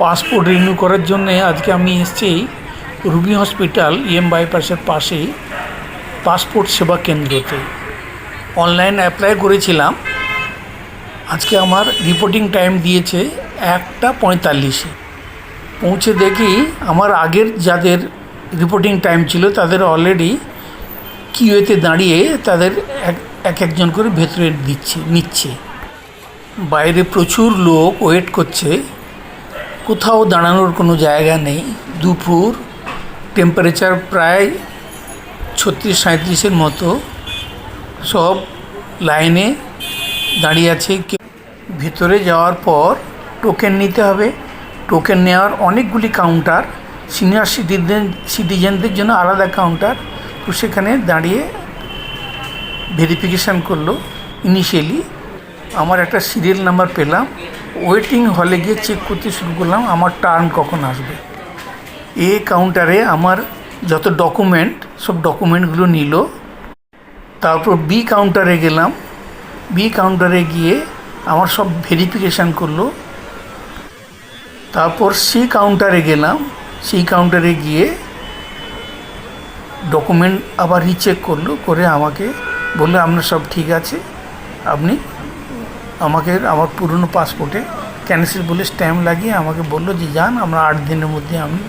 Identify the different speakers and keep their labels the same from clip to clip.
Speaker 1: Passport renew করার জন্যে আজকে আমি এসেছি রুবি হসপিটাল বাইপাসের পাশেই পাসপোর্ট সেবা কেন্দ্রতে। অনলাইন অ্যাপ্লাই করেছিলাম। আজকে আমার রিপোর্টিং টাইম দিয়েছে 1:45। পৌঁছে দেখি আমার আগের যাদের রিপোর্টিং টাইম ছিল তাদের অলরেডি কিউতে দাঁড়িয়ে তাদের একজন করে ভেতরে নিচ্ছে। বাইরে প্রচুর লোক ওয়েট করছে, কোথাও দাঁড়ানোর কোনো জায়গা নেই। দুপুর, টেম্পারেচার প্রায় 36-37-এর মতো। সব লাইনে দাঁড়িয়ে আছে। ভেতরে যাওয়ার পর টোকেন নিতে হবে। টোকেন নেওয়ার অনেকগুলি কাউন্টার, সিনিয়র সিটিজেনদের জন্য আলাদা কাউন্টার। তো সেখানে দাঁড়িয়ে ভেরিফিকেশান করলো। ইনিশিয়ালি আমার একটা সিরিয়াল নাম্বার পেলাম। ওয়েটিং হলে গিয়ে চেক করতে শুরু করলাম আমার টার্ন কখন আসবে। কাউন্টারে আমার যত ডকুমেন্ট, সব ডকুমেন্টগুলো নিল। তারপর বি কাউন্টারে গেলাম। বি কাউন্টারে গিয়ে আমার সব ভেরিফিকেশান করলো। তারপর সি কাউন্টারে গেলাম। সি কাউন্টারে গিয়ে ডকুমেন্ট আবার রিচেক করলো, করে আমাকে বললো আপনার সব ঠিক আছে, আপনি আমাকে আমার পুরনো পাসপোর্টে ক্যান্সেল বলে স্ট্যাম্প লাগিয়ে আমাকে বললো যে যান, আমরা 8 দিনের মধ্যে আপনি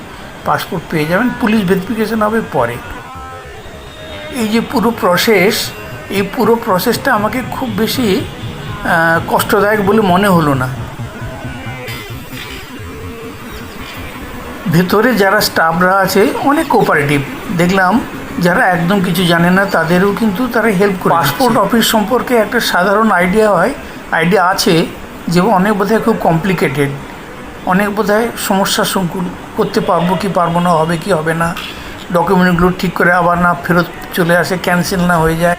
Speaker 1: পাসপোর্ট পেয়ে যাবেন। পুলিশ ভেরিফিকেশান হবে পরে। এই যে পুরো প্রসেস, এই পুরো প্রসেসটা আমাকে খুব বেশি কষ্টদায়ক বলে মনে হলো না। ভেতরে যারা স্টাফরা আছে অনেক কোঅপারেটিভ দেখলাম। যারা একদম কিছু জানে না তাদেরও কিন্তু তারা হেল্প করে। পাসপোর্ট অফিস সম্পর্কে একটা সাধারণ আইডিয়া আছে যে অনেক বোধহয় খুব কমপ্লিকেটেড, অনেক বোধহয় সমস্যার সম্মুখীন করতে পারবো কি পারবো না, হবে কি হবে না, ডকুমেন্টগুলো ঠিক করে আবার না ফেরত চলে আসে, ক্যান্সেল না হয়ে যায়।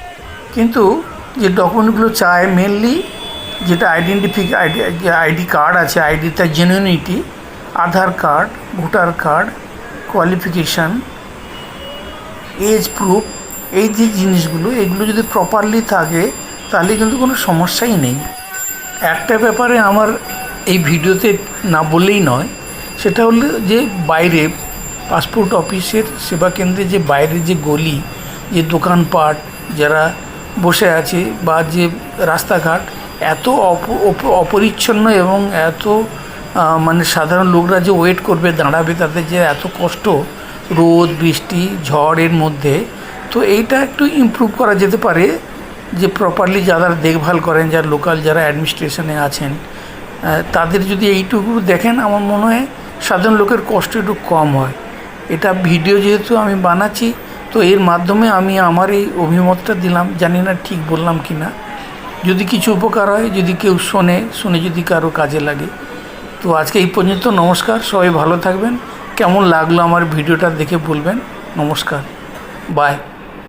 Speaker 1: কিন্তু যে ডকুমেন্টগুলো চায় মেনলি, যেটা আইডি কার্ড আছে, আইডি তার genuinity, Aadhaar card, voter card, qualification, age proof, এই যে জিনিসগুলো, এগুলো যদি প্রপারলি থাকে তাহলে কিন্তু কোনো সমস্যাই নেই। একটা ব্যাপারে আমার এই ভিডিওতে না বললেই নয়, সেটা হলো যে বাইরে পাসপোর্ট অফিসের সেবা কেন্দ্রে যে বাইরে যে গলি, যে দোকানপাট যারা বসে আছে, বা যে রাস্তাঘাট এত অপরিচ্ছন্ন এবং এত মানে সাধারণ লোকরা যে ওয়েট করবে, দাঁড়াবে, তাদের যে এত কষ্ট রোদ বৃষ্টি ঝড়ের মধ্যে। তো এইটা একটু ইমপ্রুভ করা যেতে পারে, যে প্রপারলি যারা দেখভাল করেন, যারা লোকাল যারা অ্যাডমিনিস্ট্রেশনে আছেন, তাদের যদি এইটুকু দেখেন, আমার মনে হয় সাধারণ লোকের কষ্ট একটু কম হয়। এটা ভিডিও যেহেতু আমি বানাচ্ছি, তো এর মাধ্যমে আমি আমার এই অভিমতটা দিলাম। জানি না ঠিক বললাম কি না। যদি কিছু উপকার হয়, যদি কেউ শুনে যদি কারো কাজে লাগে। তো আজকে এই পর্যন্ত। নমস্কার, সবাই ভালো থাকবেন। কেমন লাগলো আমার ভিডিওটা দেখে বলবেন। নমস্কার, বাই।